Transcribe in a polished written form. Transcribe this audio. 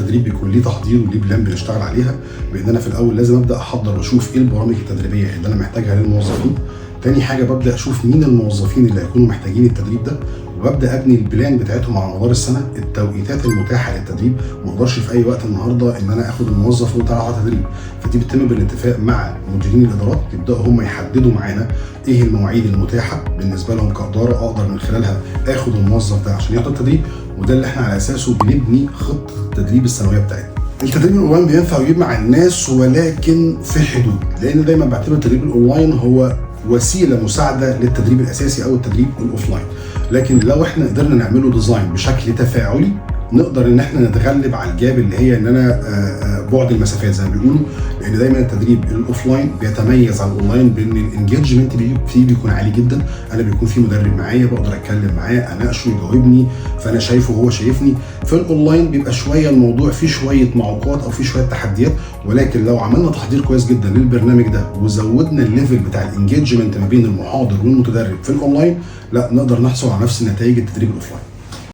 التدريب بيكون ليه تحضير وليه بلان بنشتغل عليها، بان انا في الاول لازم ابدا احضر واشوف ايه البرامج التدريبيه اللي انا محتاجها للموظفين. تاني حاجه ببدا اشوف مين الموظفين اللي هيكونوا محتاجين التدريب ده، وببدا ابني البلان بتاعتهم على مدار السنه، التوقيتات المتاحه للتدريب. ما اقدرش في اي وقت النهارده ان انا اخد الموظف وطلع على تدريب، فدي بتتم بالاتفاق مع مديرين الادارات، يبداوا هم يحددوا معانا ايه المواعيد المتاحه بالنسبه لهم كاداره اقدر من خلالها اخد الموظف ده عشان ياخد التدريب، وده اللي احنا على اساسه بنبني خطه التدريب السنويه بتاعتنا. التدريب الاونلاين بينفع ويجيب مع الناس ولكن في حدود، لان دايما بعتبر التدريب الاونلاين هو وسيله مساعده للتدريب الاساسي او التدريب الاوفلاين، لكن لو احنا قدرنا نعمله ديزاين بشكل تفاعلي نقدر ان احنا نتغلب على الجاب اللي هي ان انا بعد المسافات زي ما بيقولوا، لان دايما التدريب الاوفلاين بيتميز عن الاونلاين بان الانجيجمنت فيه بيكون عالي جدا. انا بيكون في مدرب معايا بقدر اتكلم معاه اناقشه يجاوبني، فانا شايفه وهو شايفني. في الاونلاين بيبقى شويه الموضوع فيه شويه معوقات او فيه شويه تحديات، ولكن لو عملنا تحضير كويس جدا للبرنامج ده وزودنا الليفل بتاع الانجيجمنت ما بين المحاضر والمتدرب في الاونلاين، لا نقدر نحصل على نفس نتائج التدريب الاوفلاين.